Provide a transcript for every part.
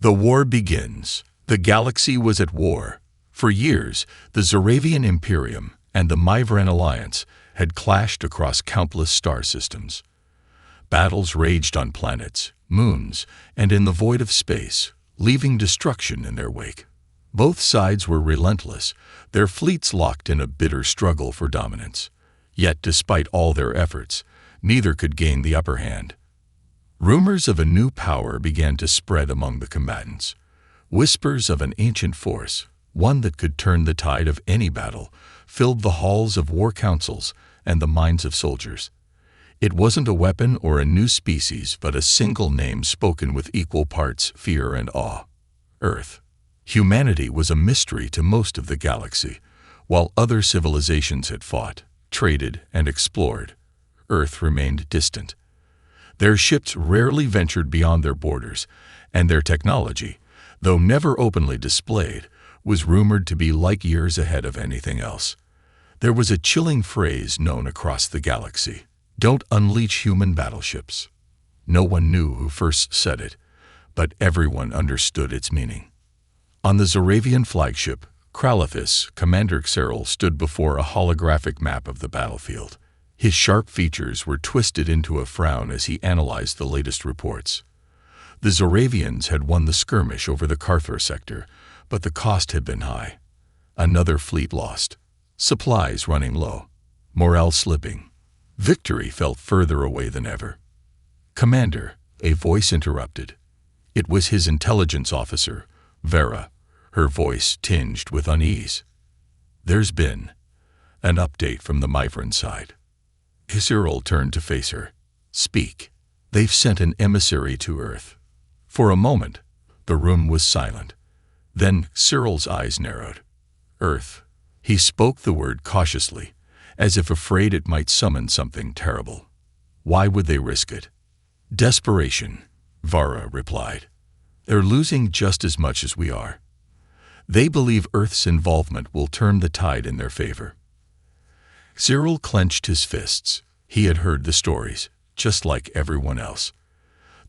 The war begins. The galaxy was at war. For years, the Zoravian Imperium and the Myvran Alliance had clashed across countless star systems. Battles raged on planets, moons, and in the void of space, leaving destruction in their wake. Both sides were relentless, their fleets locked in a bitter struggle for dominance. Yet, despite all their efforts, neither could gain the upper hand. Rumors of a new power began to spread among the combatants. Whispers of an ancient force, one that could turn the tide of any battle, filled the halls of war councils and the minds of soldiers. It wasn't a weapon or a new species, but a single name spoken with equal parts fear and awe. Earth. Humanity was a mystery to most of the galaxy. While other civilizations had fought, traded, and explored, Earth remained distant. Their ships rarely ventured beyond their borders, and their technology, though never openly displayed, was rumored to be light years ahead of anything else. There was a chilling phrase known across the galaxy: "Don't unleash human battleships." No one knew who first said it, but everyone understood its meaning. On the Zoravian flagship, Kralithus, Commander Cyril stood before a holographic map of the battlefield. His sharp features were twisted into a frown as he analyzed the latest reports. The Zoravians had won the skirmish over the Carthor sector, but the cost had been high. Another fleet lost, supplies running low, morale slipping. Victory felt further away than ever. "Commander," a voice interrupted. It was his intelligence officer, Vera, her voice tinged with unease. "There's been an update from the Myvran side." Cyril turned to face her. "Speak." "They've sent an emissary to Earth." For a moment, the room was silent. Then Cyril's eyes narrowed. "Earth." He spoke the word cautiously, as if afraid it might summon something terrible. "Why would they risk it?" "Desperation," Vara replied. "They're losing just as much as we are. They believe Earth's involvement will turn the tide in their favor." Cyril clenched his fists. He had heard the stories, just like everyone else.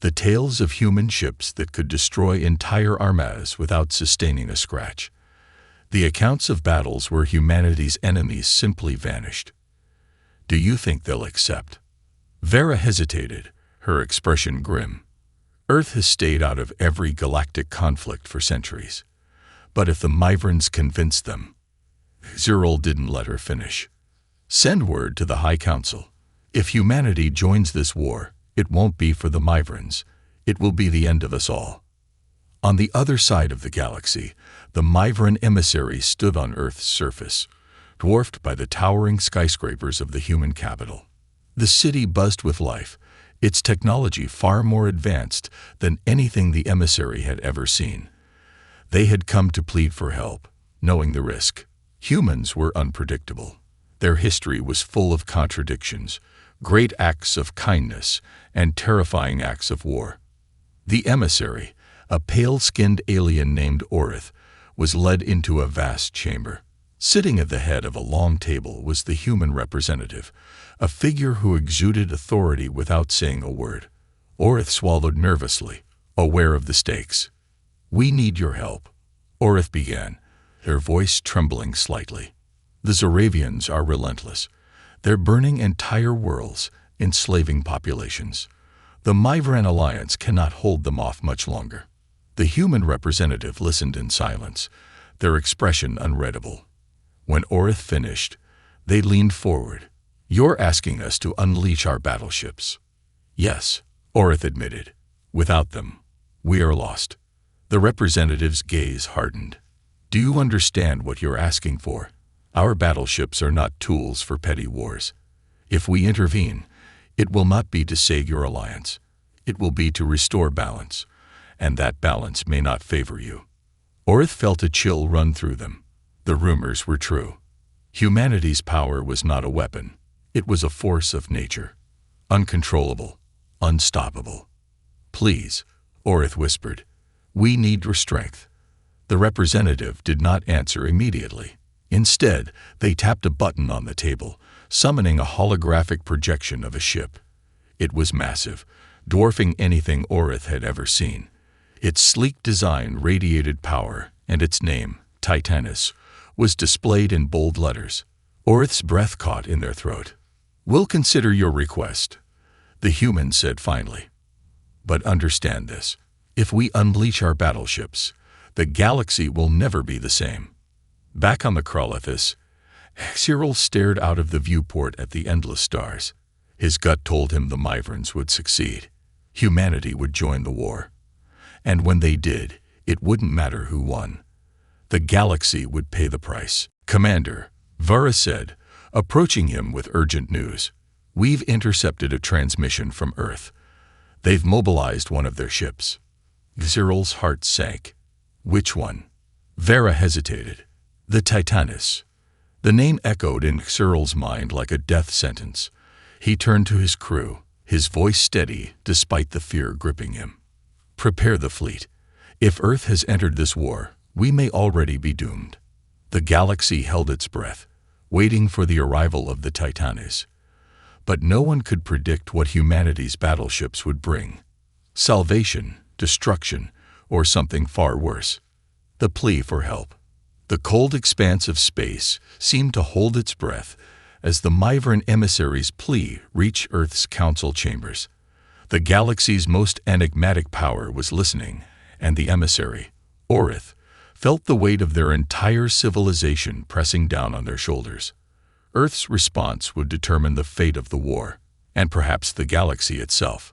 The tales of human ships that could destroy entire armadas without sustaining a scratch. The accounts of battles where humanity's enemies simply vanished. "Do you think they'll accept?" Vera hesitated, her expression grim. "Earth has stayed out of every galactic conflict for centuries. But if the Myvrans convince them..." Cyril didn't let her finish. "Send word to the High Council. If humanity joins this war, it won't be for the Myvrans. It will be the end of us all." On the other side of the galaxy, the Myvran emissary stood on Earth's surface, dwarfed by the towering skyscrapers of the human capital. The city buzzed with life, its technology far more advanced than anything the emissary had ever seen. They had come to plead for help, knowing the risk. Humans were unpredictable. Their history was full of contradictions, great acts of kindness, and terrifying acts of war. The emissary, a pale-skinned alien named Orith, was led into a vast chamber. Sitting at the head of a long table was the human representative, a figure who exuded authority without saying a word. Orith swallowed nervously, aware of the stakes. "We need your help," Orith began, her voice trembling slightly. "The Zoravians are relentless. They're burning entire worlds, enslaving populations. The Myvran Alliance cannot hold them off much longer." The human representative listened in silence, their expression unreadable. When Orith finished, they leaned forward. "You're asking us to unleash our battleships." "Yes," Orith admitted. "Without them, we are lost." The representative's gaze hardened. "Do you understand what you're asking for? Our battleships are not tools for petty wars. If we intervene, it will not be to save your alliance. It will be to restore balance, and that balance may not favor you." Orith felt a chill run through them. The rumors were true. Humanity's power was not a weapon. It was a force of nature. Uncontrollable, unstoppable. "Please," Orith whispered, "we need your strength." The representative did not answer immediately. Instead, they tapped a button on the table, summoning a holographic projection of a ship. It was massive, dwarfing anything Orith had ever seen. Its sleek design radiated power, and its name, Titanus, was displayed in bold letters. Orith's breath caught in their throat. "We'll consider your request," the human said finally. "But understand this. If we unleash our battleships, the galaxy will never be the same." Back on the Krolithus, Cyril stared out of the viewport at the endless stars. His gut told him the Myvrans would succeed. Humanity would join the war. And when they did, it wouldn't matter who won. The galaxy would pay the price. "Commander," Vara said, approaching him with urgent news. "We've intercepted a transmission from Earth. They've mobilized one of their ships." Cyril's heart sank. "Which one?" Vara hesitated. "The Titanus." The name echoed in Cyril's mind like a death sentence. He turned to his crew, his voice steady despite the fear gripping him. "Prepare the fleet. If Earth has entered this war, we may already be doomed." The galaxy held its breath, waiting for the arrival of the Titanus. But no one could predict what humanity's battleships would bring. Salvation, destruction, or something far worse. The plea for help. The cold expanse of space seemed to hold its breath as the Myvran emissary's plea reached Earth's council chambers. The galaxy's most enigmatic power was listening, and the emissary, Orith, felt the weight of their entire civilization pressing down on their shoulders. Earth's response would determine the fate of the war, and perhaps the galaxy itself.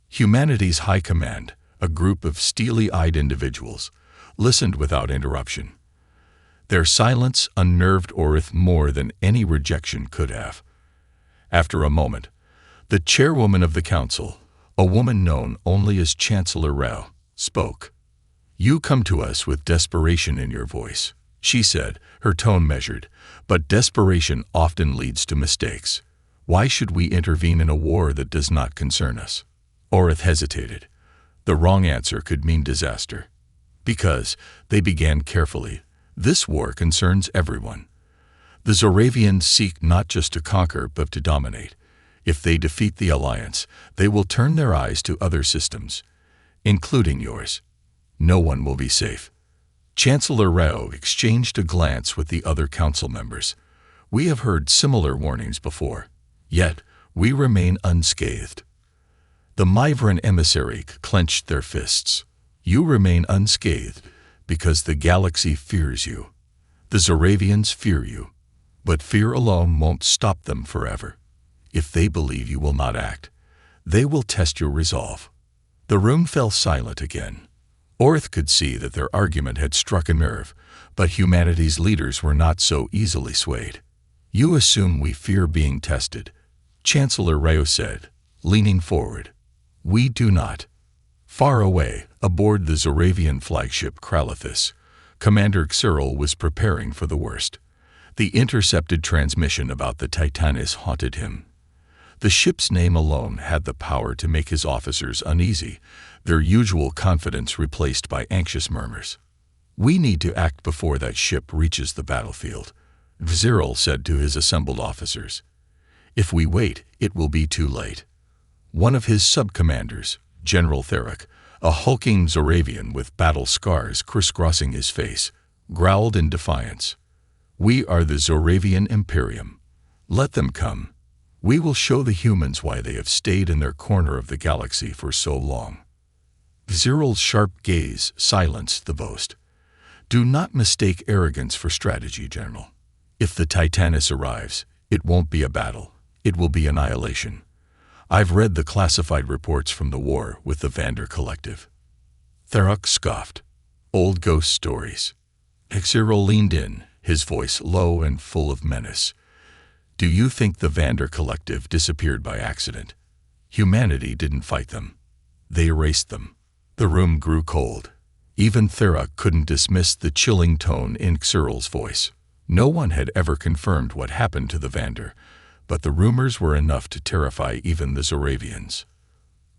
Humanity's high command, a group of steely-eyed individuals, listened without interruption. Their silence unnerved Orith more than any rejection could have. After a moment, the chairwoman of the council, a woman known only as Chancellor Rao, spoke. "You come to us with desperation in your voice," she said, her tone measured, "but desperation often leads to mistakes. Why should we intervene in a war that does not concern us?" Orith hesitated. The wrong answer could mean disaster. "Because," they began carefully, "this war concerns everyone. The Zoravians seek not just to conquer but to dominate. If they defeat the Alliance, they will turn their eyes to other systems, including yours. No one will be safe." Chancellor Rao exchanged a glance with the other council members. "We have heard similar warnings before, yet we remain unscathed." The Myvran emissary clenched their fists. "You remain unscathed because the galaxy fears you. The Zoravians fear you, but fear alone won't stop them forever. If they believe you will not act, they will test your resolve." The room fell silent again. Orith could see that their argument had struck a nerve, but humanity's leaders were not so easily swayed. "You assume we fear being tested," Chancellor Rao said, leaning forward. "We do not." Far away, aboard the Zoravian flagship Krolithus, Commander Cyril was preparing for the worst. The intercepted transmission about the Titanus haunted him. The ship's name alone had the power to make his officers uneasy, their usual confidence replaced by anxious murmurs. "We need to act before that ship reaches the battlefield," Cyril said to his assembled officers. "If we wait, it will be too late." One of his sub-commanders, General Theric, a hulking Zoravian with battle scars crisscrossing his face, growled in defiance. "We are the Zoravian Imperium. Let them come. We will show the humans why they have stayed in their corner of the galaxy for so long." Cyril's sharp gaze silenced the boast. "Do not mistake arrogance for strategy, General. If the Titanus arrives, it won't be a battle. It will be annihilation. I've read the classified reports from the war with the Vander Collective." Theric scoffed. "Old ghost stories." Cyril leaned in, his voice low and full of menace. "Do you think the Vander Collective disappeared by accident? Humanity didn't fight them. They erased them." The room grew cold. Even Theric couldn't dismiss the chilling tone in Cyril's voice. No one had ever confirmed what happened to the Vander, but the rumors were enough to terrify even the Zoravians.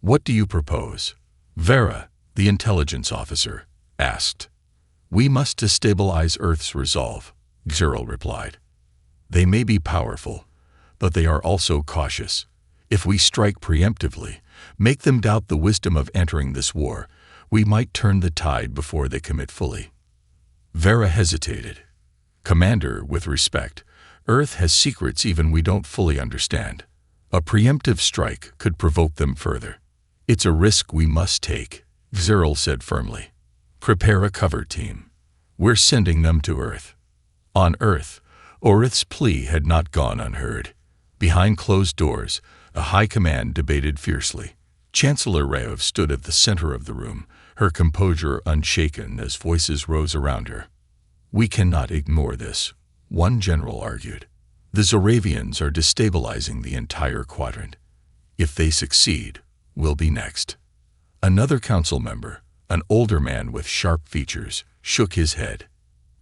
"What do you propose?" Vara, the intelligence officer, asked. "We must destabilize Earth's resolve," Cyril replied. "They may be powerful, but they are also cautious. If we strike preemptively, make them doubt the wisdom of entering this war, We might turn the tide before they commit fully. Vera hesitated. Commander, with respect, Earth has secrets even we don't fully understand. A preemptive strike could provoke them further. It's a risk we must take, Zerl said firmly. Prepare a cover team. We're sending them to Earth. On Earth, Orith's plea had not gone unheard. Behind closed doors, a high command debated fiercely. Chancellor Raov stood at the center of the room, her composure unshaken as voices rose around her. We cannot ignore this, one general argued. The Zoravians are destabilizing the entire quadrant. If they succeed, we'll be next. Another council member, an older man with sharp features, shook his head.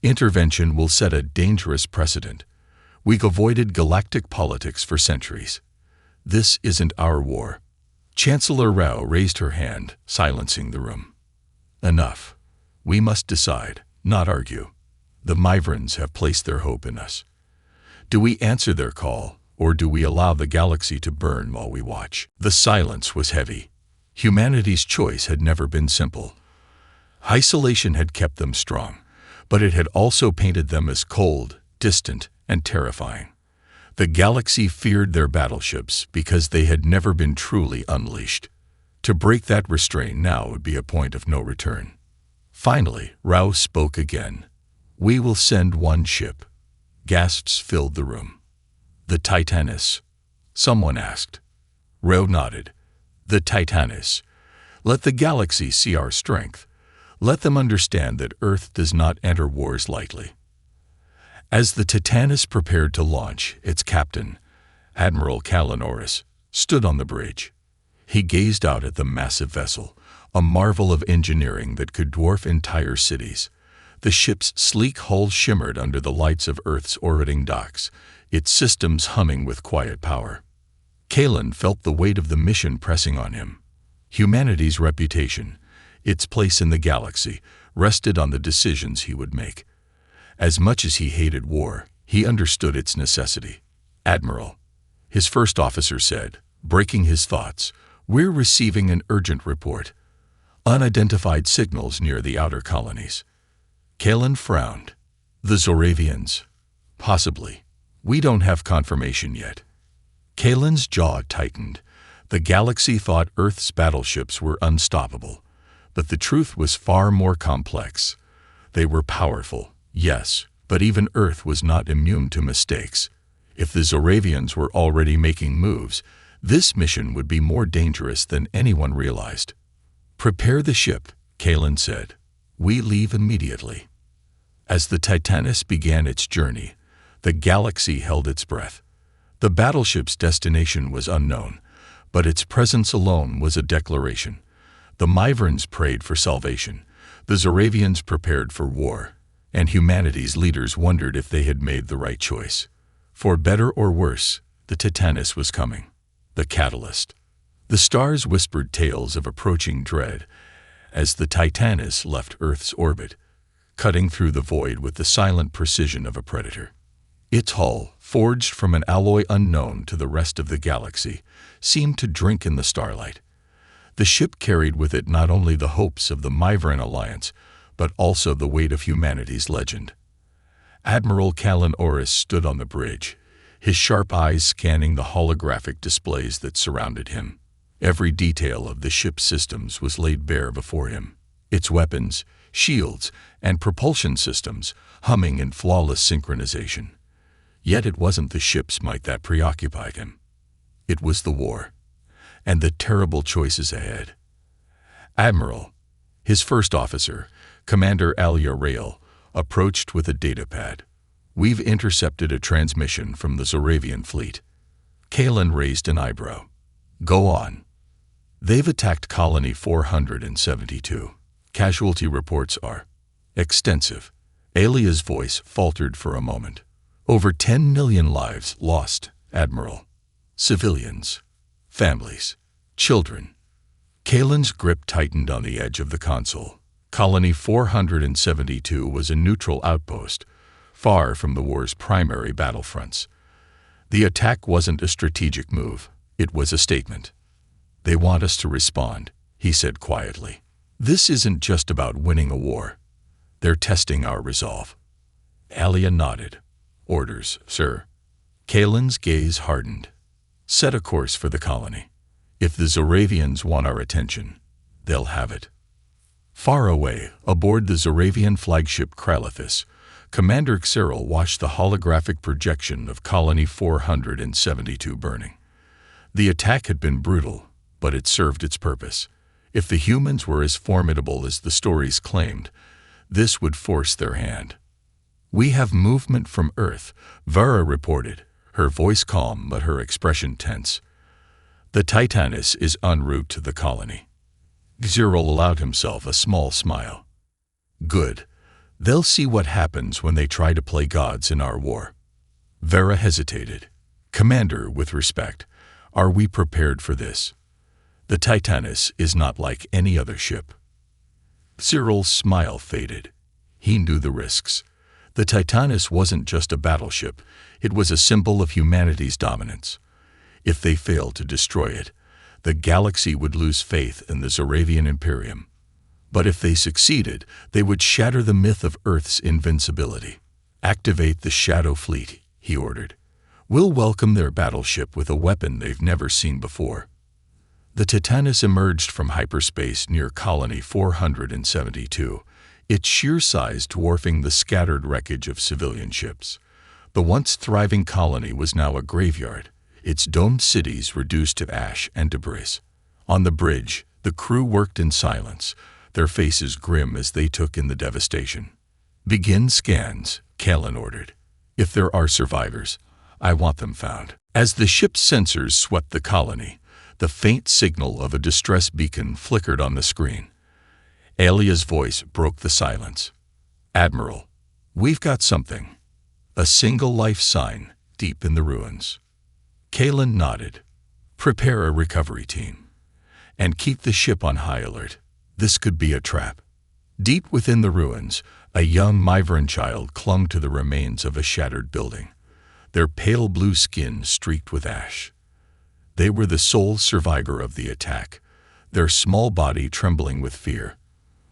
Intervention will set a dangerous precedent. We've avoided galactic politics for centuries. This isn't our war. Chancellor Rao raised her hand, silencing the room. Enough. We must decide, not argue. The Myvrans have placed their hope in us. Do we answer their call, or do we allow the galaxy to burn while we watch? The silence was heavy. Humanity's choice had never been simple. Isolation had kept them strong, but it had also painted them as cold, distant, and terrifying. The galaxy feared their battleships because they had never been truly unleashed. To break that restraint now would be a point of no return. Finally, Rao spoke again. We will send one ship. Gasps filled the room. The Titanus? Someone asked. Rao nodded. The Titanus. Let the galaxy see our strength. Let them understand that Earth does not enter wars lightly. As the Titanus prepared to launch, its captain, Admiral Kalanoris, stood on the bridge. He gazed out at the massive vessel, a marvel of engineering that could dwarf entire cities. The ship's sleek hull shimmered under the lights of Earth's orbiting docks, its systems humming with quiet power. Kalen felt the weight of the mission pressing on him. Humanity's reputation, its place in the galaxy, rested on the decisions he would make. As much as he hated war, he understood its necessity. Admiral, his first officer said, breaking his thoughts, we're receiving an urgent report. Unidentified signals near the outer colonies. Kalen frowned. The Zoravians? Possibly. We don't have confirmation yet. Kalen's jaw tightened. The galaxy thought Earth's battleships were unstoppable, but the truth was far more complex. They were powerful, yes, but even Earth was not immune to mistakes. If the Zoravians were already making moves, this mission would be more dangerous than anyone realized. Prepare the ship, Kalen said. We leave immediately. As the Titanus began its journey, the galaxy held its breath. The battleship's destination was unknown, but its presence alone was a declaration. The Myvrans prayed for salvation, the Zoravians prepared for war, and humanity's leaders wondered if they had made the right choice. For better or worse, the Titanus was coming. The catalyst. The stars whispered tales of approaching dread as the Titanus left Earth's orbit, cutting through the void with the silent precision of a predator. Its hull, forged from an alloy unknown to the rest of the galaxy, seemed to drink in the starlight. The ship carried with it not only the hopes of the Myvran alliance, but also the weight of humanity's legend. Admiral Kalanoris stood on the bridge, his sharp eyes scanning the holographic displays that surrounded him. Every detail of the ship's systems was laid bare before him, its weapons, shields, and propulsion systems humming in flawless synchronization. Yet it wasn't the ship's might that preoccupied him. It was the war, and the terrible choices ahead. Admiral, his first officer, Commander Alia Rael, approached with a datapad. We've intercepted a transmission from the Zoravian fleet. Kalen raised an eyebrow. Go on. They've attacked Colony 472. Casualty reports are extensive. Alia's voice faltered for a moment. Over 10 million lives lost, Admiral. Civilians, families, children. Kalen's grip tightened on the edge of the console. Colony 472 was a neutral outpost, far from the war's primary battlefronts. The attack wasn't a strategic move. It was a statement. They want us to respond, he said quietly. This isn't just about winning a war. They're testing our resolve. Alia nodded. Orders, sir. Kalen's gaze hardened. Set a course for the colony. If the Zoravians want our attention, they'll have it. Far away, aboard the Zoravian flagship Kralathis, Commander Cyril watched the holographic projection of Colony 472 burning. The attack had been brutal, but it served its purpose. If the humans were as formidable as the stories claimed, this would force their hand. We have movement from Earth, Vera reported, her voice calm but her expression tense. The Titanus is en route to the colony. Cyril allowed himself a small smile. Good. They'll see what happens when they try to play gods in our war. Vera hesitated. Commander, with respect, are we prepared for this? The Titanus is not like any other ship. Cyril's smile faded. He knew the risks. The Titanus wasn't just a battleship, it was a symbol of humanity's dominance. If they failed to destroy it, the galaxy would lose faith in the Zoravian Imperium. But if they succeeded, they would shatter the myth of Earth's invincibility. Activate the Shadow Fleet, he ordered. We'll welcome their battleship with a weapon they've never seen before. The Titanus emerged from hyperspace near Colony 472, its sheer size dwarfing the scattered wreckage of civilian ships. The once thriving colony was now a graveyard, its domed cities reduced to ash and debris. On the bridge, the crew worked in silence, their faces grim as they took in the devastation. Begin scans, Kalen ordered. If there are survivors, I want them found. As the ship's sensors swept the colony, the faint signal of a distress beacon flickered on the screen. Alia's voice broke the silence. Admiral, we've got something. A single life sign deep in the ruins. Kalen nodded. Prepare a recovery team. And keep the ship on high alert. This could be a trap. Deep within the ruins, a young Myvran child clung to the remains of a shattered building, their pale blue skin streaked with ash. They were the sole survivor of the attack, their small body trembling with fear.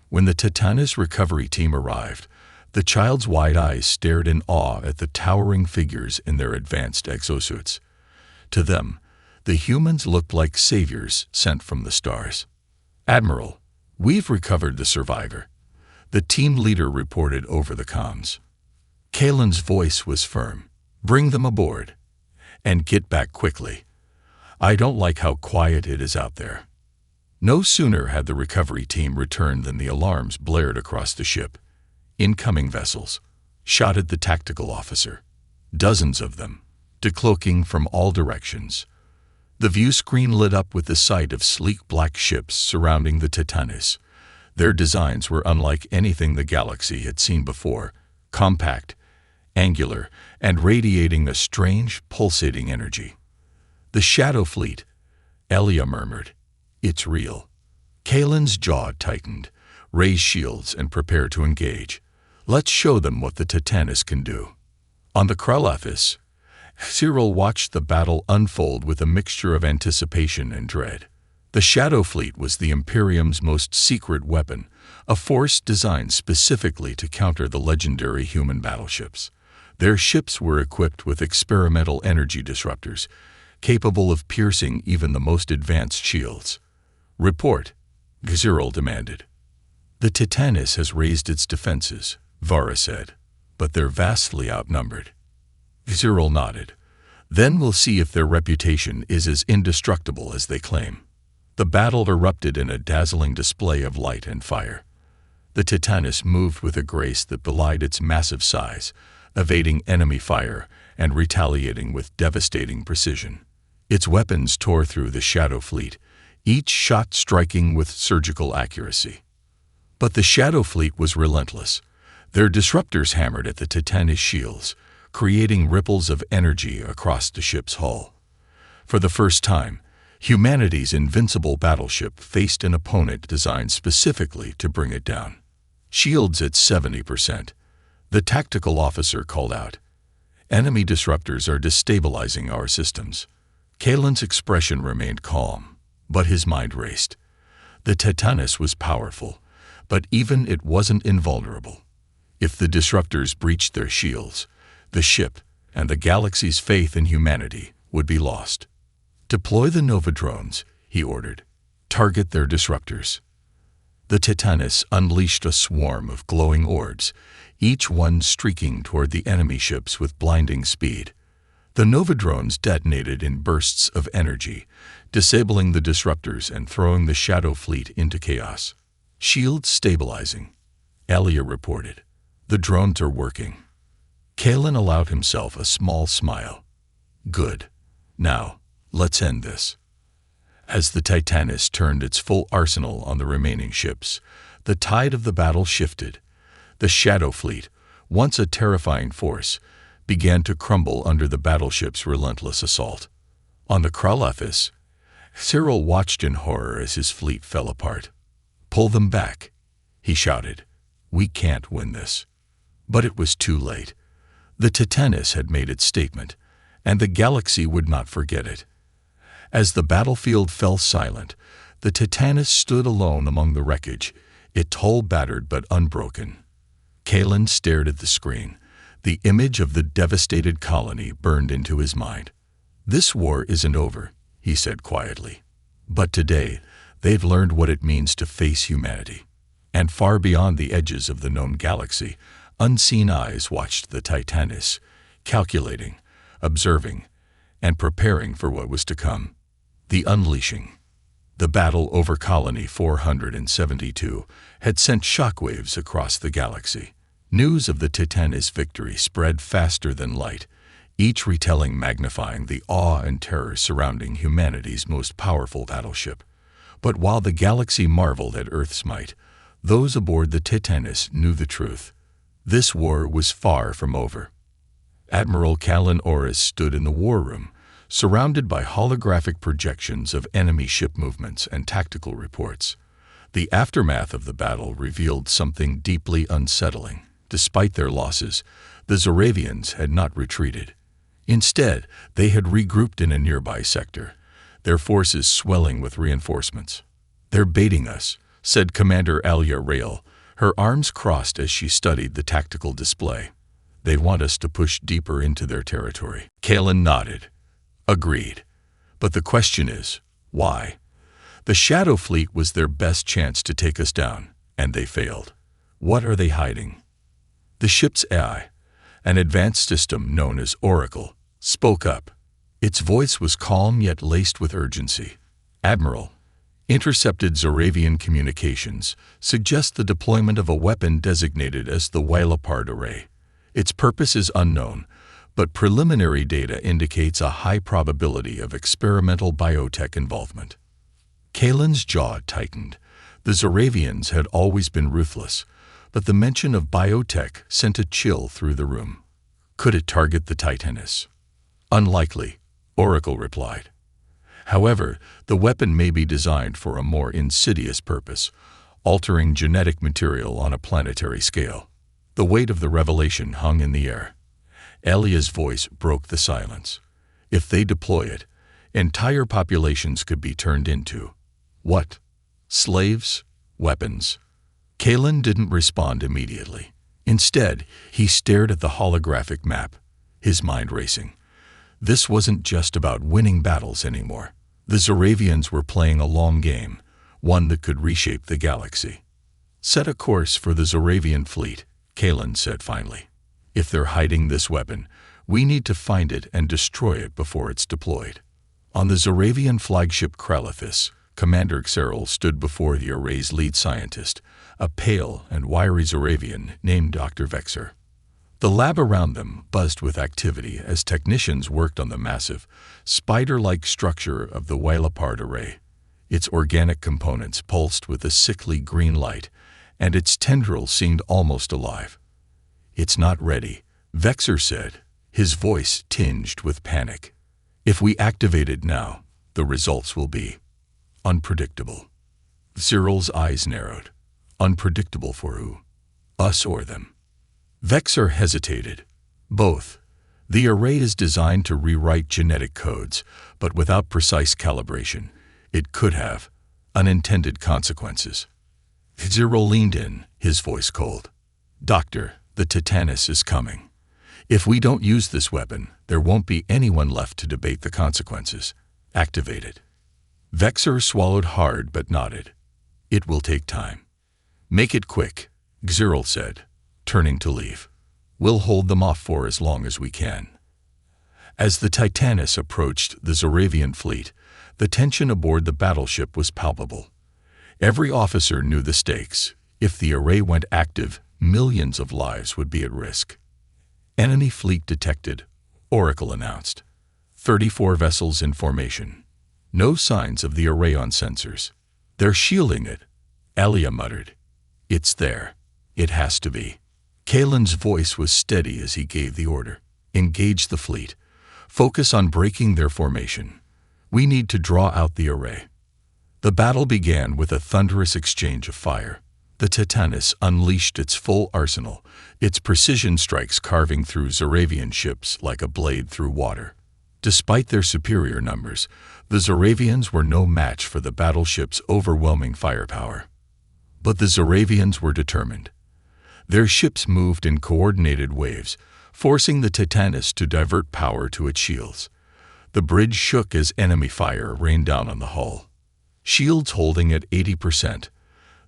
When the Titanus recovery team arrived, the child's wide eyes stared in awe at the towering figures in their advanced exosuits. To them, the humans looked like saviors sent from the stars. Admiral, we've recovered the survivor, the team leader reported over the comms. Kalen's voice was firm. Bring them aboard. And get back quickly. I don't like how quiet it is out there. No sooner had the recovery team returned than the alarms blared across the ship. Incoming vessels, shouted the tactical officer. Dozens of them, decloaking from all directions. The view screen lit up with the sight of sleek black ships surrounding the Titanus. Their designs were unlike anything the galaxy had seen before, compact, angular, and radiating a strange, pulsating energy. The Shadow Fleet, Elia murmured. It's real. Kalen's jaw tightened. Raise shields and prepare to engage. Let's show them what the Titanus can do. On the Kralathis, Cyril watched the battle unfold with a mixture of anticipation and dread. The Shadow Fleet was the Imperium's most secret weapon, a force designed specifically to counter the legendary human battleships. Their ships were equipped with experimental energy disruptors, capable of piercing even the most advanced shields. Report, Cyril demanded. The Titanus has raised its defenses, Vara said, but they're vastly outnumbered. Cyril nodded. Then we'll see if their reputation is as indestructible as they claim. The battle erupted in a dazzling display of light and fire. The Titanus moved with a grace that belied its massive size, evading enemy fire and retaliating with devastating precision. Its weapons tore through the Shadow Fleet, each shot striking with surgical accuracy. But the Shadow Fleet was relentless. Their disruptors hammered at the Titanus shields, creating ripples of energy across the ship's hull. For the first time, humanity's invincible battleship faced an opponent designed specifically to bring it down. Shields at 70%. The tactical officer called out. Enemy disruptors are destabilizing our systems. Kalen's expression remained calm, but his mind raced. The Titanus was powerful, but even it wasn't invulnerable. If the disruptors breached their shields, the ship and the galaxy's faith in humanity would be lost. "Deploy the Nova drones," he ordered. "Target their disruptors." The Titanus unleashed a swarm of glowing orbs, each one streaking toward the enemy ships with blinding speed. The Nova drones detonated in bursts of energy, disabling the disruptors and throwing the Shadow Fleet into chaos. "Shields stabilizing," Elia reported. "The drones are working." Kalen allowed himself a small smile. "Good. Now, let's end this." As the Titanus turned its full arsenal on the remaining ships, the tide of the battle shifted. The Shadow Fleet, once a terrifying force, began to crumble under the battleship's relentless assault. On the Kralathis, Cyril watched in horror as his fleet fell apart. "Pull them back," he shouted. "We can't win this." But it was too late. The Titanus had made its statement, and the galaxy would not forget it. As the battlefield fell silent, the Titanus stood alone among the wreckage, its hull battered but unbroken. Kalen stared at the screen. The image of the devastated colony burned into his mind. "This war isn't over," he said quietly. "But today, they've learned what it means to face humanity." And far beyond the edges of the known galaxy, unseen eyes watched the Titanus, calculating, observing, and preparing for what was to come. The unleashing. The battle over Colony 472 had sent shockwaves across the galaxy. News of the Titanus victory spread faster than light, each retelling magnifying the awe and terror surrounding humanity's most powerful battleship. But while the galaxy marveled at Earth's might, those aboard the Titanus knew the truth. This war was far from over. Admiral Kalen Oris stood in the war room, surrounded by holographic projections of enemy ship movements and tactical reports. The aftermath of the battle revealed something deeply unsettling. Despite their losses, the Zoravians had not retreated. Instead, they had regrouped in a nearby sector, their forces swelling with reinforcements. "They're baiting us," said Commander Alia Rail, her arms crossed as she studied the tactical display. "They want us to push deeper into their territory." Kalen nodded. "Agreed. But the question is, why? The Shadow Fleet was their best chance to take us down, and they failed. What are they hiding?" The ship's AI, an advanced system known as Oracle, spoke up. Its voice was calm yet laced with urgency. "Admiral, intercepted Zoravian communications suggest the deployment of a weapon designated as the Wylapard Array. Its purpose is unknown, but preliminary data indicates a high probability of experimental biotech involvement." Kalen's jaw tightened. The Zoravians had always been ruthless, but the mention of biotech sent a chill through the room. "Could it target the Titanus?" "Unlikely," Oracle replied. "However, the weapon may be designed for a more insidious purpose, altering genetic material on a planetary scale." The weight of the revelation hung in the air. Elia's voice broke the silence. "If they deploy it, entire populations could be turned into what? Slaves? Weapons?" Kalen didn't respond immediately. Instead, he stared at the holographic map, his mind racing. This wasn't just about winning battles anymore. The Zoravians were playing a long game, one that could reshape the galaxy. "Set a course for the Zoravian fleet," Kalen said finally. "If they're hiding this weapon, we need to find it and destroy it before it's deployed." On the Zoravian flagship Kralathis, Commander Cyril stood before the array's lead scientist, a pale and wiry Zoravian named Dr. Vexer. The lab around them buzzed with activity as technicians worked on the massive, spider-like structure of the Wylapard Array. Its organic components pulsed with a sickly green light, and its tendrils seemed almost alive. "It's not ready," Vexer said, his voice tinged with panic. "If we activate it now, the results will be unpredictable." Cyril's eyes narrowed. Unpredictable for who? Us or them? Vexer hesitated. Both. The array is designed to rewrite genetic codes, but without precise calibration. It could have unintended consequences. Zero leaned in, his voice cold. "Doctor, the Titanus is coming. If we don't use this weapon, there won't be anyone left to debate the consequences. Activate it." Vexor swallowed hard but nodded. "It will take time." "Make it quick," Xyril said, turning to leave. "We'll hold them off for as long as we can." As the Titanus approached the Zoravian fleet, the tension aboard the battleship was palpable. Every officer knew the stakes. If the array went active, millions of lives would be at risk. "Enemy fleet detected," Oracle announced. 34 vessels in formation. No signs of the array on sensors. "They're shielding it," Alia muttered. "It's there. It has to be." Kalen's voice was steady as he gave the order. "Engage the fleet. Focus on breaking their formation. We need to draw out the array." The battle began with a thunderous exchange of fire. The Titanus unleashed its full arsenal, its precision strikes carving through Zoravian ships like a blade through water. Despite their superior numbers, the Zoravians were no match for the battleship's overwhelming firepower. But the Zoravians were determined. Their ships moved in coordinated waves, forcing the Titanus to divert power to its shields. The bridge shook as enemy fire rained down on the hull. "Shields holding at 80%,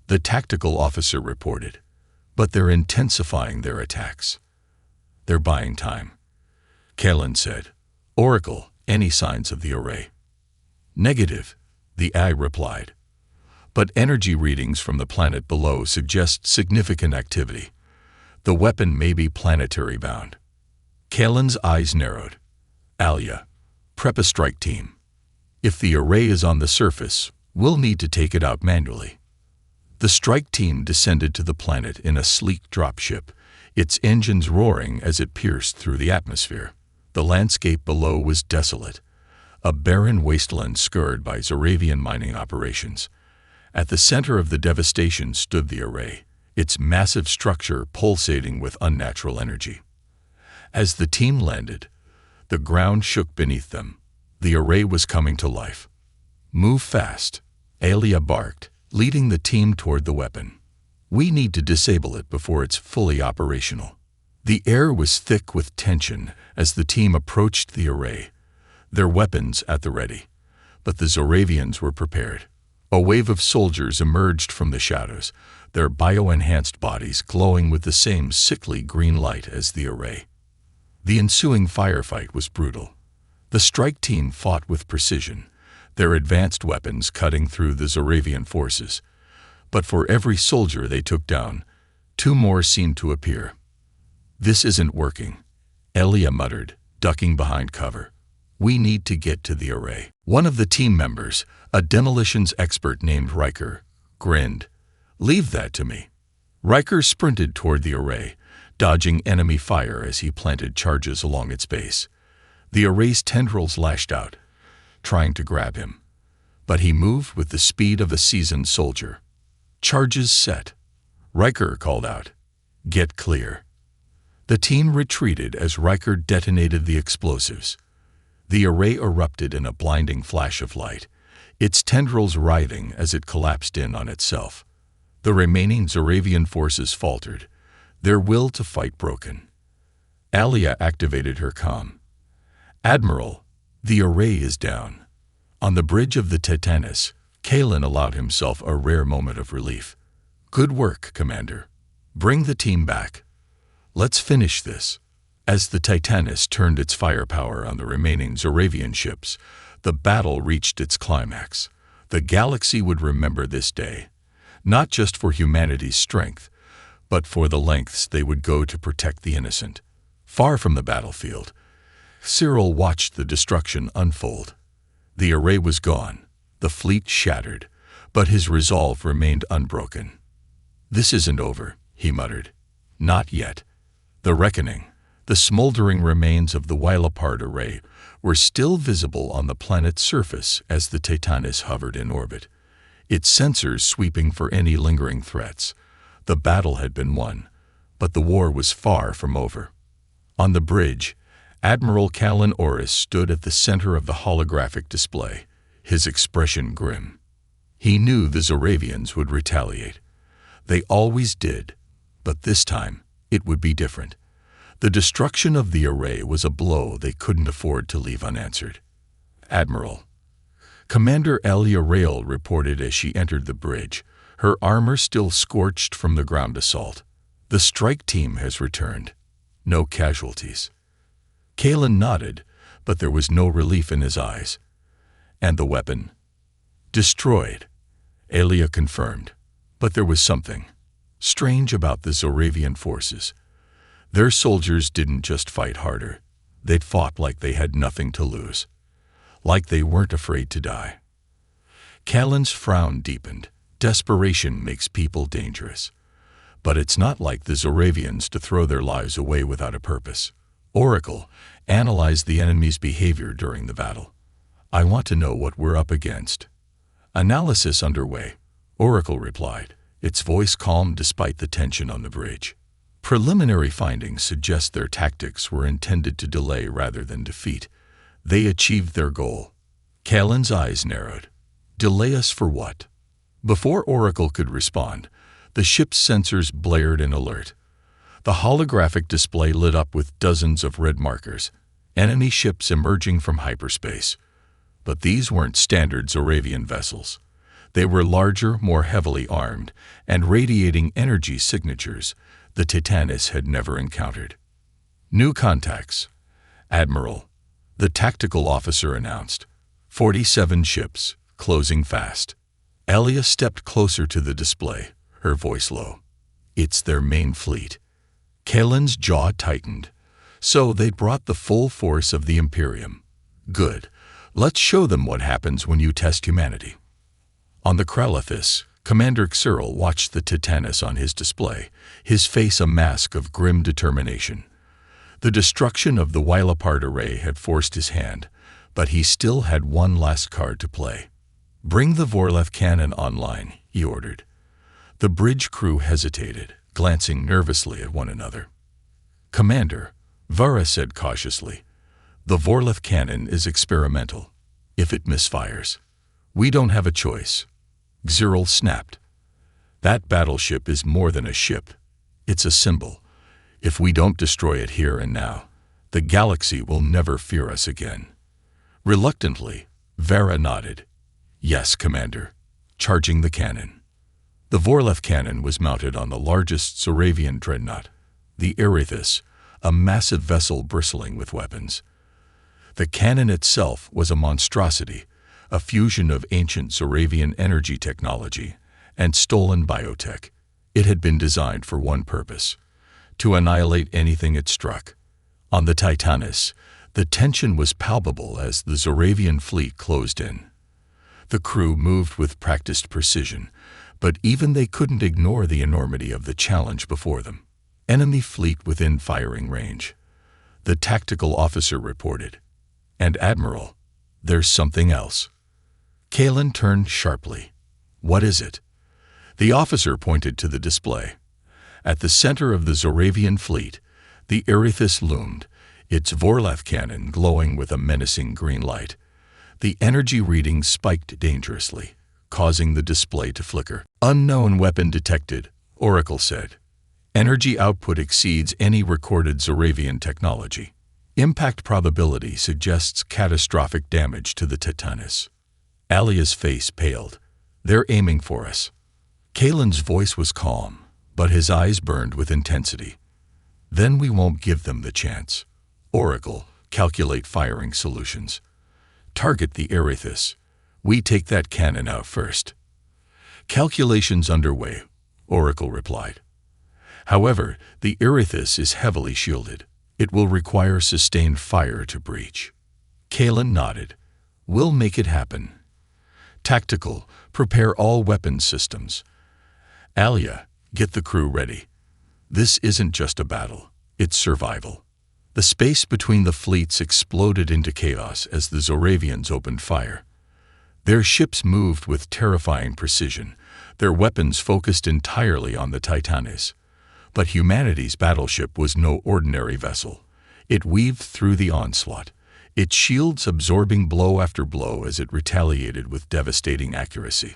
the tactical officer reported. "But they're intensifying their attacks." "They're buying time," Kalen said. "Oracle, any signs of the array?" "Negative," the AI replied. "But energy readings from the planet below suggest significant activity. The weapon may be planetary bound." Kalen's eyes narrowed. "Alia, prep a strike team. If the array is on the surface, we'll need to take it out manually." The strike team descended to the planet in a sleek dropship, its engines roaring as it pierced through the atmosphere. The landscape below was desolate, a barren wasteland scoured by Zoravian mining operations. At the center of the devastation stood the array, its massive structure pulsating with unnatural energy. As the team landed, the ground shook beneath them. The array was coming to life. "Move fast," Alia barked, leading the team toward the weapon. "We need to disable it before it's fully operational." The air was thick with tension as the team approached the array, their weapons at the ready. But the Zoravians were prepared. A wave of soldiers emerged from the shadows, their bio-enhanced bodies glowing with the same sickly green light as the array. The ensuing firefight was brutal. The strike team fought with precision, their advanced weapons cutting through the Zoravian forces. But for every soldier they took down, 2 more seemed to appear. "This isn't working," Alia muttered, ducking behind cover. "We need to get to the array." One of the team members, a demolitions expert named Riker, grinned. "Leave that to me." Riker sprinted toward the array, dodging enemy fire as he planted charges along its base. The array's tendrils lashed out, trying to grab him. But he moved with the speed of a seasoned soldier. "Charges set," Riker called out. "Get clear." The team retreated as Riker detonated the explosives. The array erupted in a blinding flash of light, its tendrils writhing as it collapsed in on itself. The remaining Zoravian forces faltered, their will to fight broken. Alia activated her comm. "Admiral, the array is down." On the bridge of the Titanus, Kalen allowed himself a rare moment of relief. "Good work, Commander. Bring the team back. Let's finish this." As the Titanus turned its firepower on the remaining Zoravian ships, the battle reached its climax. The galaxy would remember this day, not just for humanity's strength, but for the lengths they would go to protect the innocent. Far from the battlefield, Cyril watched the destruction unfold. The array was gone, the fleet shattered, but his resolve remained unbroken. "This isn't over," he muttered. "Not yet." The reckoning, the smoldering remains of the while-apart array, were still visible on the planet's surface as the Titanus hovered in orbit, its sensors sweeping for any lingering threats. The battle had been won, but the war was far from over. On the bridge, Admiral Kalen Oris stood at the center of the holographic display, his expression grim. He knew the Zoravians would retaliate. They always did, but this time it would be different. The destruction of the array was a blow they couldn't afford to leave unanswered. Admiral. Commander Elia Rail reported as she entered the bridge, her armor still scorched from the ground assault. The strike team has returned. No casualties. Kalen nodded, but there was no relief in his eyes. And the weapon? Destroyed. Elia confirmed, but there was something strange about the Zoravian forces. Their soldiers didn't just fight harder. They'd fought like they had nothing to lose. Like they weren't afraid to die. Kalen's frown deepened. Desperation makes people dangerous. But it's not like the Zoravians to throw their lives away without a purpose. Oracle analyzed the enemy's behavior during the battle. I want to know what we're up against. Analysis underway, Oracle replied, its voice calm despite the tension on the bridge. Preliminary findings suggest their tactics were intended to delay rather than defeat. They achieved their goal. Kalen's eyes narrowed. Delay us for what? Before Oracle could respond, the ship's sensors blared in alert. The holographic display lit up with dozens of red markers, enemy ships emerging from hyperspace. But these weren't standard Zoravian vessels. They were larger, more heavily armed, and radiating energy signatures the Titanis had never encountered. New contacts. Admiral, the tactical officer announced. 47 ships, closing fast. Elia stepped closer to the display, her voice low. It's their main fleet. Kalen's jaw tightened. So they'd brought the full force of the Imperium. Good. Let's show them what happens when you test humanity. On the Kralithis, Commander Xyril watched the Titanis on his display, his face a mask of grim determination. The destruction of the Wylapart array had forced his hand, but he still had one last card to play. Bring the Vorleth cannon online, he ordered. The bridge crew hesitated, glancing nervously at one another. Commander, Vara said cautiously, the Vorleth cannon is experimental. If it misfires, we don't have a choice. Xyril snapped. That battleship is more than a ship. It's a symbol. If we don't destroy it here and now, the galaxy will never fear us again. Reluctantly, Vara nodded. Yes, Commander. Charging the cannon. The Vorleth cannon was mounted on the largest Zoravian dreadnought, the Erithus, a massive vessel bristling with weapons. The cannon itself was a monstrosity, a fusion of ancient Zoravian energy technology and stolen biotech. It had been designed for one purpose: to annihilate anything it struck. On the Titanis, the tension was palpable as the Zoravian fleet closed in. The crew moved with practiced precision, but even they couldn't ignore the enormity of the challenge before them. Enemy fleet within firing range. The tactical officer reported. And Admiral, there's something else. Kalen turned sharply. What is it? The officer pointed to the display. At the center of the Zoravian fleet, the Erithus loomed, its Vorleth cannon glowing with a menacing green light. The energy readings spiked dangerously, causing the display to flicker. Unknown weapon detected, Oracle said. Energy output exceeds any recorded Zoravian technology. Impact probability suggests catastrophic damage to the Titanis. Alia's face paled. They're aiming for us. Kalen's voice was calm, but his eyes burned with intensity. Then we won't give them the chance. Oracle, calculate firing solutions. Target the Erithus. We take that cannon out first. Calculations underway, Oracle replied. However, the Erithus is heavily shielded. It will require sustained fire to breach. Kalen nodded. We'll make it happen. Tactical, prepare all weapons systems. Alia, get the crew ready. This isn't just a battle, it's survival. The space between the fleets exploded into chaos as the Zoravians opened fire. Their ships moved with terrifying precision, their weapons focused entirely on the Titanis. But humanity's battleship was no ordinary vessel. It weaved through the onslaught, its shields absorbing blow after blow as it retaliated with devastating accuracy.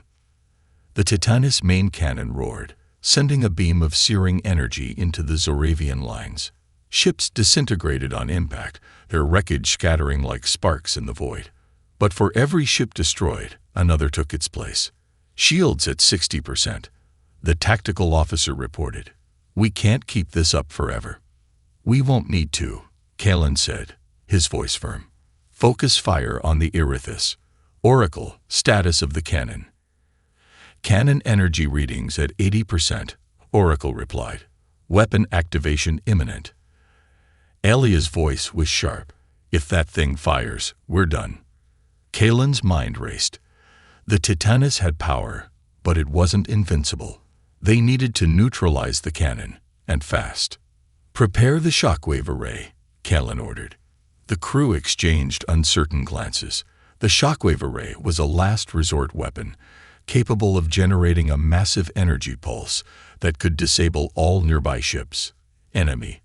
The Titanus main cannon roared, sending a beam of searing energy into the Zoravian lines. Ships disintegrated on impact, their wreckage scattering like sparks in the void. But for every ship destroyed, another took its place. Shields at 60%. The tactical officer reported. "We can't keep this up forever." "We won't need to," Kalen said, his voice firm. "Focus fire on the Erithus." Oracle, status of the cannon. "Cannon energy readings at 80%, Oracle replied. "Weapon activation imminent." Alia's voice was sharp. "If that thing fires, we're done." Kalen's mind raced. The Titanus had power, but it wasn't invincible. They needed to neutralize the cannon, and fast. "Prepare the shockwave array," Kalen ordered. The crew exchanged uncertain glances. The shockwave array was a last resort weapon, capable of generating a massive energy pulse that could disable all nearby ships, enemy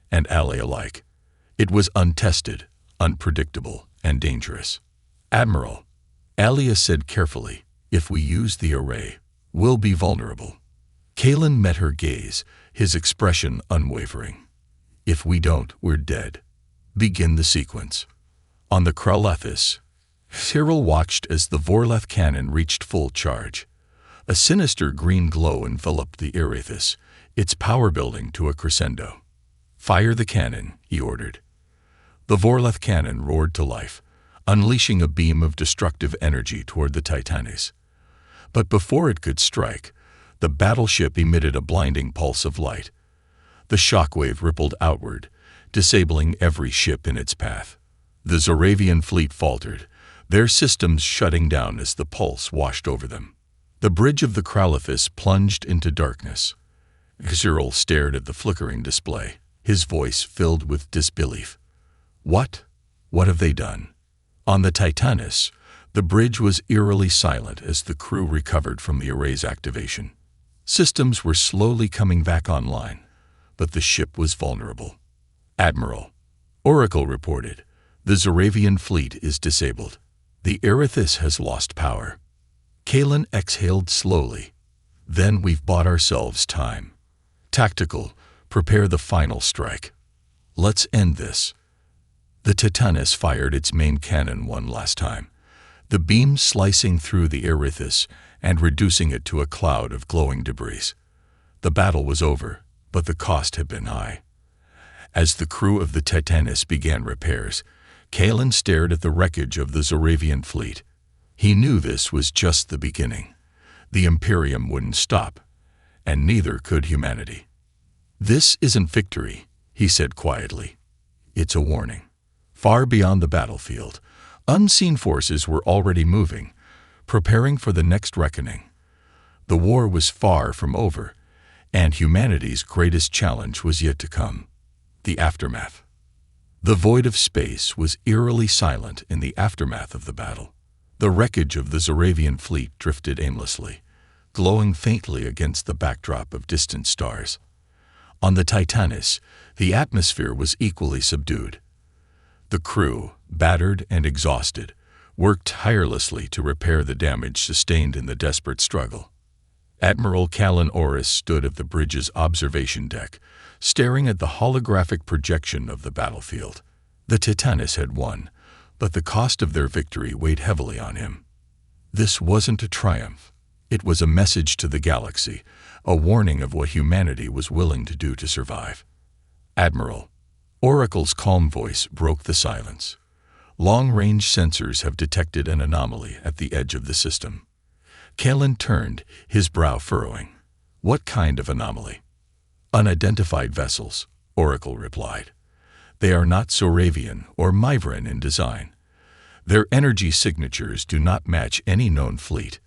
and ally alike. It was untested, unpredictable, and dangerous. "Admiral," Alia said carefully, "if we use the array, we'll be vulnerable." Kalen met her gaze, his expression unwavering. "If we don't, we're dead." Begin the sequence. On the Kralethis, Cyril watched as the Vorleth cannon reached full charge. A sinister green glow enveloped the Erithus, its power building to a crescendo. "Fire the cannon," he ordered. The Vorleth cannon roared to life, unleashing a beam of destructive energy toward the Titanus. But before it could strike, the battleship emitted a blinding pulse of light. The shockwave rippled outward, disabling every ship in its path. The Zoravian fleet faltered, their systems shutting down as the pulse washed over them. The bridge of the Kralethis plunged into darkness. Cyril stared at the flickering display, his voice filled with disbelief. What? What have they done?" On the Titanus, the bridge was eerily silent as the crew recovered from the array's activation. Systems were slowly coming back online, but the ship was vulnerable. "Admiral," Oracle reported, "the Zoravian fleet is disabled. The Erithus has lost power." Kalen exhaled slowly. "Then we've bought ourselves time. Tactical, prepare the final strike. Let's end this." The Titanus fired its main cannon one last time, the beam slicing through the Erithus and reducing it to a cloud of glowing debris. The battle was over, but the cost had been high. As the crew of the Titanus began repairs, Kalen stared at the wreckage of the Zoravian fleet. He knew this was just the beginning. The Imperium wouldn't stop, and neither could humanity. "This isn't victory," he said quietly. "It's a warning." Far beyond the battlefield, unseen forces were already moving, preparing for the next reckoning. The war was far from over, and humanity's greatest challenge was yet to come: the aftermath. The void of space was eerily silent in the aftermath of the battle. The wreckage of the Zoravian fleet drifted aimlessly, glowing faintly against the backdrop of distant stars. On the Titanus, the atmosphere was equally subdued. The crew, battered and exhausted, worked tirelessly to repair the damage sustained in the desperate struggle. Admiral Kalen Oris stood at the bridge's observation deck, staring at the holographic projection of the battlefield. The Titanus had won, but the cost of their victory weighed heavily on him. This wasn't a triumph. It was a message to the galaxy, a warning of what humanity was willing to do to survive. "Admiral," Oracle's calm voice broke the silence. "Long-range sensors have detected an anomaly at the edge of the system." Kalen turned, his brow furrowing. "What kind of anomaly?" "Unidentified vessels," Oracle replied. "They are not Zoravian or Myvran in design. Their energy signatures do not match any known fleet."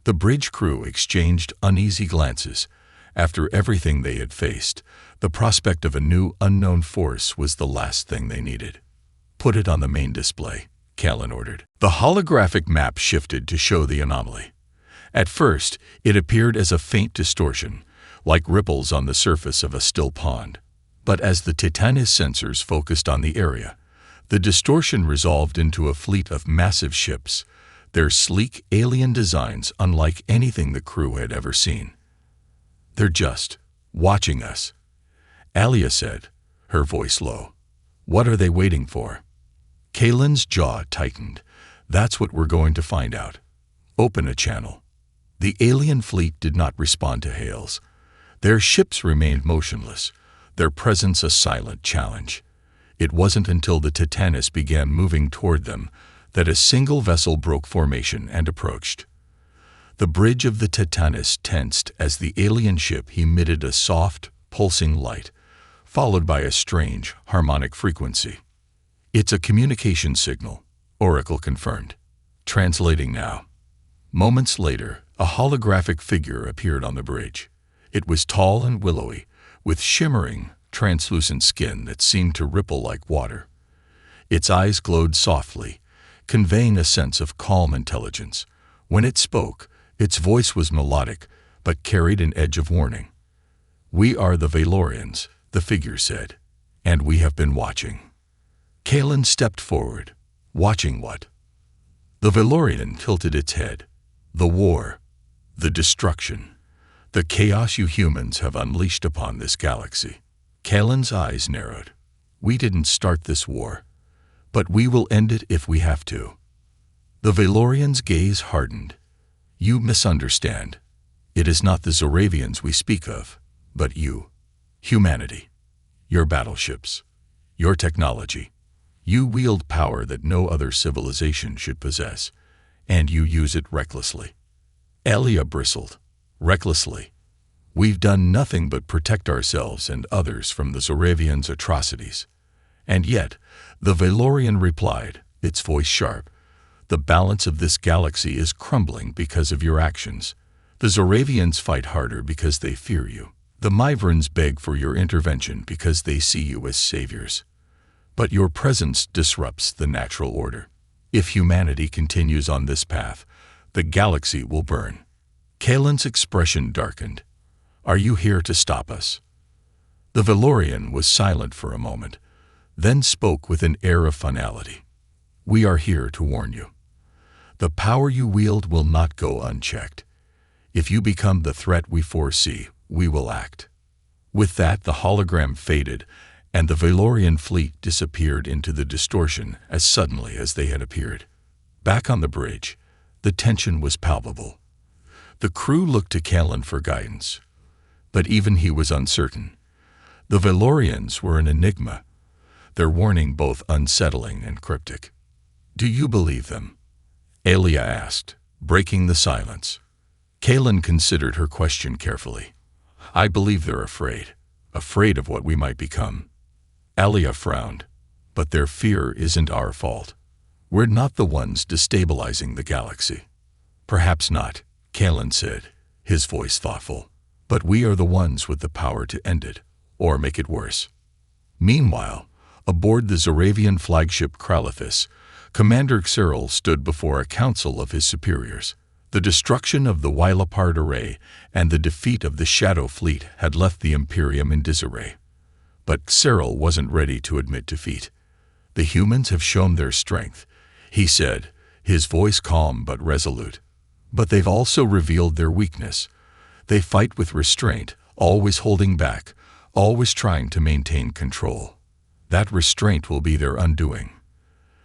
The bridge crew exchanged uneasy glances. After everything they had faced, the prospect of a new unknown force was the last thing they needed. "Put it on the main display," Kalen ordered. The holographic map shifted to show the anomaly. At first, it appeared as a faint distortion, like ripples on the surface of a still pond. But as the Titanus sensors focused on the area, the distortion resolved into a fleet of massive ships, their sleek alien designs unlike anything the crew had ever seen. "They're just watching us," Alia said, her voice low. "What are they waiting for?" Kalen's jaw tightened. "That's what we're going to find out. Open a channel." The alien fleet did not respond to hails. Their ships remained motionless, their presence a silent challenge. It wasn't until the Titanus began moving toward them that a single vessel broke formation and approached. The bridge of the Titanus tensed as the alien ship emitted a soft, pulsing light, followed by a strange, harmonic frequency. "It's a communication signal," Oracle confirmed. "Translating now." Moments later, a holographic figure appeared on the bridge. It was tall and willowy, with shimmering, translucent skin that seemed to ripple like water. Its eyes glowed softly, conveying a sense of calm intelligence. When it spoke, its voice was melodic, but carried an edge of warning. "We are the Valorians," the figure said, "and we have been watching." Kalen stepped forward. "Watching what?" The Valorian tilted its head. "The war, the destruction, the chaos you humans have unleashed upon this galaxy." Kalen's eyes narrowed. "We didn't start this war, but we will end it if we have to." The Valorian's gaze hardened. "You misunderstand. It is not the Zoravians we speak of, but you. Humanity. Your battleships. Your technology. You wield power that no other civilization should possess, and you use it recklessly." Alia bristled. "Recklessly? We've done nothing but protect ourselves and others from the Zoravians' atrocities." And yet, the Valorian replied, its voice sharp, "The balance of this galaxy is crumbling because of your actions. The Zoravians fight harder because they fear you. The Myvrans beg for your intervention because they see you as saviors. But your presence disrupts the natural order. If humanity continues on this path, the galaxy will burn." Kalen's expression darkened. "Are you here to stop us?" The Valorian was silent for a moment, then spoke with an air of finality. "We are here to warn you. The power you wield will not go unchecked. If you become the threat we foresee, we will act." With that, the hologram faded, and the Valorian fleet disappeared into the distortion as suddenly as they had appeared. Back on the bridge, the tension was palpable. The crew looked to Kalen for guidance, but even he was uncertain. The Valorians were an enigma, their warning both unsettling and cryptic. "Do you believe them?" Alia asked, breaking the silence. Kalen considered her question carefully. "I believe they're afraid of what we might become." Alia frowned. "But their fear isn't our fault. We're not the ones destabilizing the galaxy." "Perhaps not," Kalen said, his voice thoughtful. "But we are the ones with the power to end it, or make it worse." Meanwhile, aboard the Zoravian flagship Kralithus, Commander Cyril stood before a council of his superiors. The destruction of the Wylapard array and the defeat of the Shadow Fleet had left the Imperium in disarray. But Cyril wasn't ready to admit defeat. "The humans have shown their strength," he said, his voice calm but resolute. "But they've also revealed their weakness. They fight with restraint, always holding back, always trying to maintain control. That restraint will be their undoing."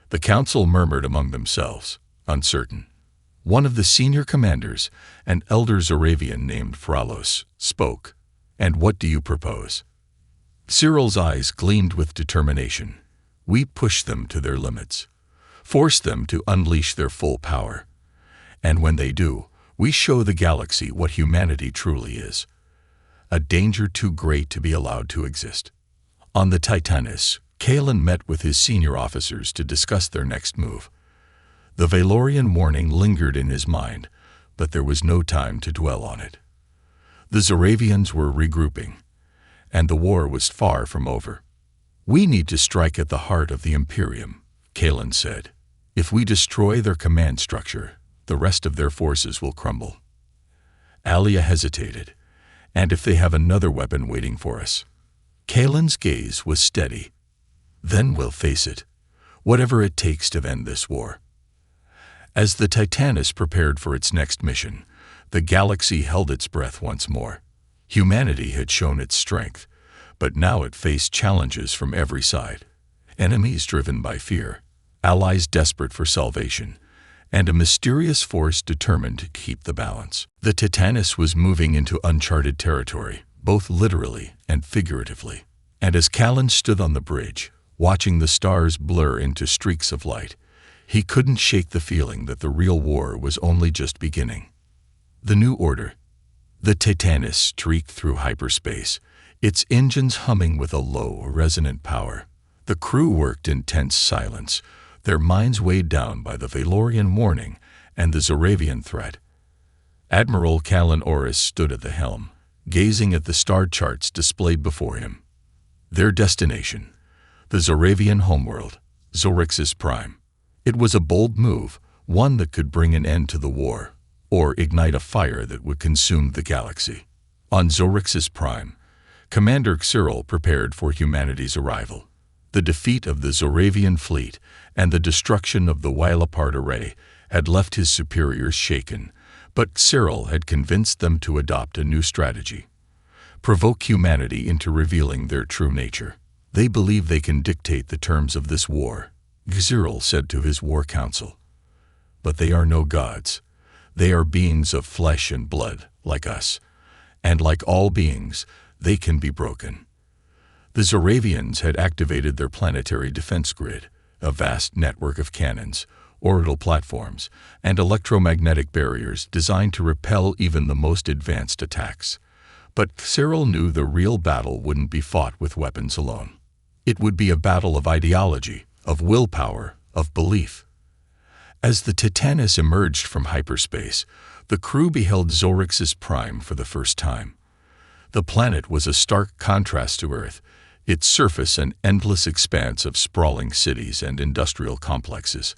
The council murmured among themselves, uncertain. One of the senior commanders, an elder Zoravian named Fralos, spoke. "And what do you propose?" Cyril's eyes gleamed with determination. "We push them to their limits, force them to unleash their full power. And when they do, we show the galaxy what humanity truly is. A danger too great to be allowed to exist." On the Titanus, Kalen met with his senior officers to discuss their next move. The Valorian warning lingered in his mind, but there was no time to dwell on it. The Zoravians were regrouping, and the war was far from over. "We need to strike at the heart of the Imperium," Kalen said. "If we destroy their command structure, the rest of their forces will crumble." Alia hesitated. "And if they have another weapon waiting for us?" Kalen's gaze was steady. "Then we'll face it, whatever it takes to end this war." As the Titanus prepared for its next mission, the galaxy held its breath once more. Humanity had shown its strength, but now it faced challenges from every side. Enemies driven by fear, allies desperate for salvation, and a mysterious force determined to keep the balance. The Titanus was moving into uncharted territory, both literally and figuratively. And as Callan stood on the bridge, watching the stars blur into streaks of light, he couldn't shake the feeling that the real war was only just beginning. The New Order. The Titanus streaked through hyperspace, its engines humming with a low, resonant power. The crew worked in tense silence, their minds weighed down by the Valorian warning and the Zoravian threat. Admiral Callan Orris stood at the helm, gazing at the star charts displayed before him. Their destination, the Zoravian homeworld, Zorixis Prime. It was a bold move, one that could bring an end to the war, or ignite a fire that would consume the galaxy. On Zorixis Prime, Commander Cyril prepared for humanity's arrival. The defeat of the Zoravian fleet and the destruction of the Wylapart array had left his superiors shaken, but Cyril had convinced them to adopt a new strategy. Provoke humanity into revealing their true nature. They believe they can dictate the terms of this war, Cyril said to his war council. But they are no gods. They are beings of flesh and blood, like us. And like all beings, they can be broken. The Zoravians had activated their planetary defense grid, a vast network of cannons, orbital platforms, and electromagnetic barriers designed to repel even the most advanced attacks. But Cyril knew the real battle wouldn't be fought with weapons alone. It would be a battle of ideology, of willpower, of belief. As the Titanus emerged from hyperspace, the crew beheld Zorixis Prime for the first time. The planet was a stark contrast to Earth, its surface an endless expanse of sprawling cities and industrial complexes.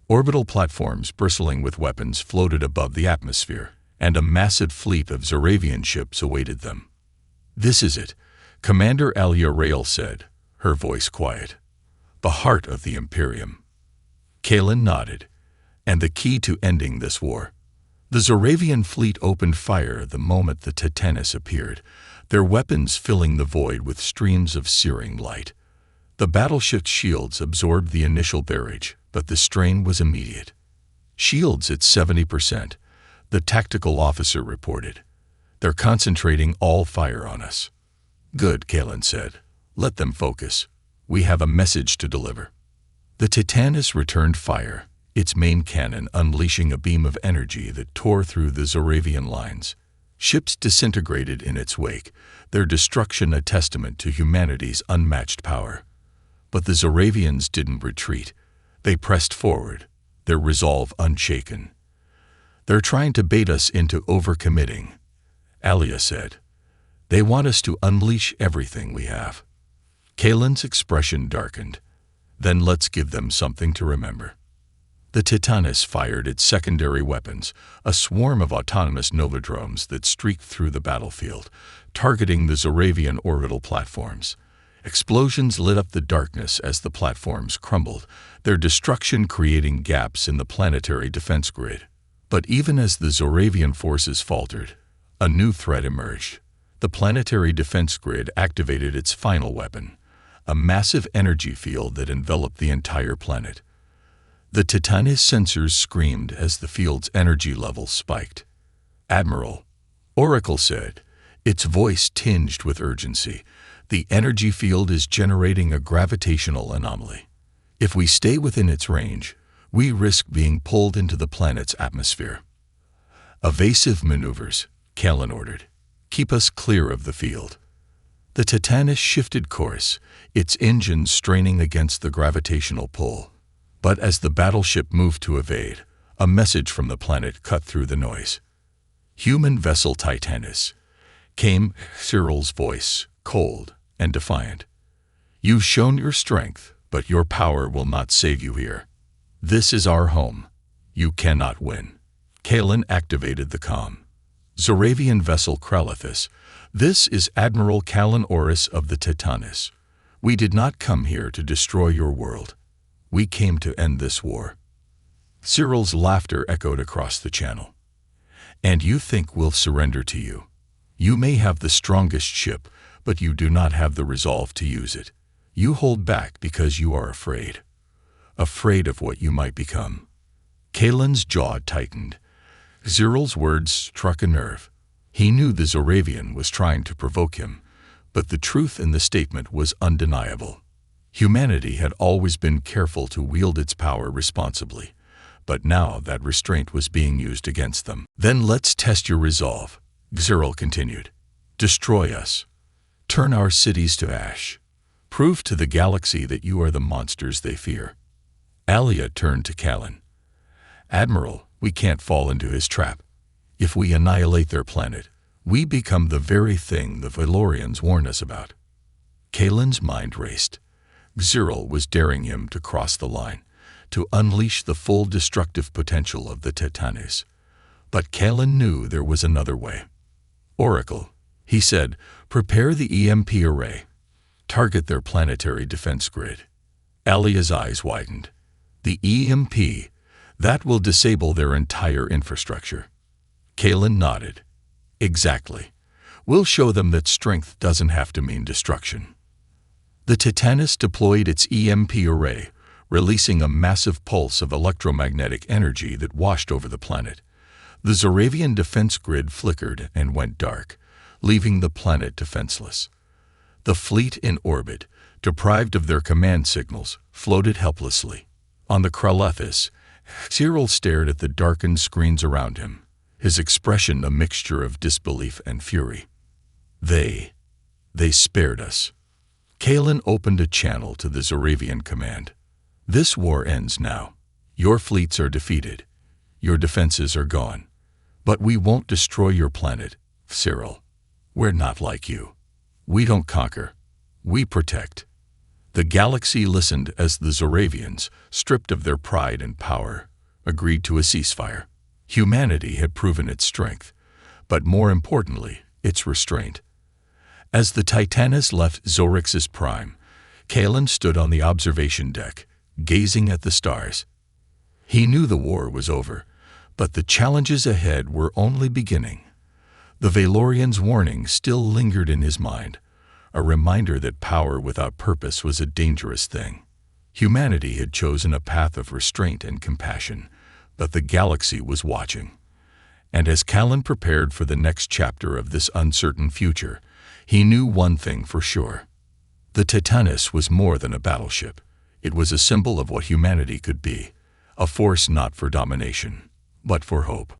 Orbital platforms bristling with weapons floated above the atmosphere, and a massive fleet of Zoravian ships awaited them. "This is it," Commander Alia Rael said, her voice quiet. "The heart of the Imperium." Callan nodded. "And the key to ending this war." The Zoravian fleet opened fire the moment the Titanus appeared, their weapons filling the void with streams of searing light. The battleship's shields absorbed the initial barrage, but the strain was immediate. "Shields at 70%, the tactical officer reported. "They're concentrating all fire on us." "Good," Callan said. "Let them focus. We have a message to deliver." The Titanus returned fire, its main cannon unleashing a beam of energy that tore through the Zoravian lines. Ships disintegrated in its wake, their destruction a testament to humanity's unmatched power. But the Zoravians didn't retreat. They pressed forward, their resolve unshaken. "They're trying to bait us into overcommitting," Alia said. "They want us to unleash everything we have." Callan's expression darkened. "Then let's give them something to remember." The Titanus fired its secondary weapons, a swarm of autonomous novodromes that streaked through the battlefield, targeting the Zoravian orbital platforms. Explosions lit up the darkness as the platforms crumbled, their destruction creating gaps in the planetary defense grid. But even as the Zoravian forces faltered, a new threat emerged. The planetary defense grid activated its final weapon, a massive energy field that enveloped the entire planet. The Titanus sensors screamed as the field's energy levels spiked. "Admiral," Oracle said, its voice tinged with urgency, "the energy field is generating a gravitational anomaly. If we stay within its range, we risk being pulled into the planet's atmosphere." "Evasive maneuvers," Callan ordered. "Keep us clear of the field." The Titanus shifted course, its engines straining against the gravitational pull. But as the battleship moved to evade, a message from the planet cut through the noise. "Human vessel Titanus," came Cyril's voice, cold and defiant. "You've shown your strength, but your power will not save you here. This is our home. You cannot win." Callan activated the comm. "Zoravian vessel Kralithus, this is Admiral Callan Orris of the Titanus. We did not come here to destroy your world. We came to end this war." Cyril's laughter echoed across the channel. And you think we'll surrender to you? You may have the strongest ship, but you do not have the resolve to use it. You hold back because you are afraid. Afraid of what you might become. Kalen's jaw tightened. Cyril's words struck a nerve. He knew the Zoravian was trying to provoke him, but the truth in the statement was undeniable. Humanity had always been careful to wield its power responsibly, but now that restraint was being used against them. Then let's test your resolve, Cyril continued. Destroy us. Turn our cities to ash. Prove to the galaxy that you are the monsters they fear. Alia turned to Kalen. Admiral, we can't fall into his trap. If we annihilate their planet, we become the very thing the Valorians warned us about. Kalen's mind raced. Cyril was daring him to cross the line, to unleash the full destructive potential of the Titanes. But Kalen knew there was another way. Oracle, he said, prepare the EMP array. Target their planetary defense grid. Alia's eyes widened. The EMP, that will disable their entire infrastructure. Kalen nodded. Exactly. We'll show them that strength doesn't have to mean destruction. The Titanus deployed its EMP array, releasing a massive pulse of electromagnetic energy that washed over the planet. The Zoravian defense grid flickered and went dark, leaving the planet defenseless. The fleet in orbit, deprived of their command signals, floated helplessly. On the Kralethis, Cyril stared at the darkened screens around him, his expression a mixture of disbelief and fury. They spared us. Kalen opened a channel to the Zoravian command. This war ends now. Your fleets are defeated. Your defenses are gone. But we won't destroy your planet, Cyril. We're not like you. We don't conquer. We protect. The galaxy listened as the Zoravians, stripped of their pride and power, agreed to a ceasefire. Humanity had proven its strength, but more importantly, its restraint. As the Titanus left Zorix's prime, Kalen stood on the observation deck, gazing at the stars. He knew the war was over, but the challenges ahead were only beginning. The Valorians' warning still lingered in his mind, a reminder that power without purpose was a dangerous thing. Humanity had chosen a path of restraint and compassion, but the galaxy was watching. And as Kalen prepared for the next chapter of this uncertain future, he knew one thing for sure. The Titanus was more than a battleship. It was a symbol of what humanity could be, a force not for domination, but for hope.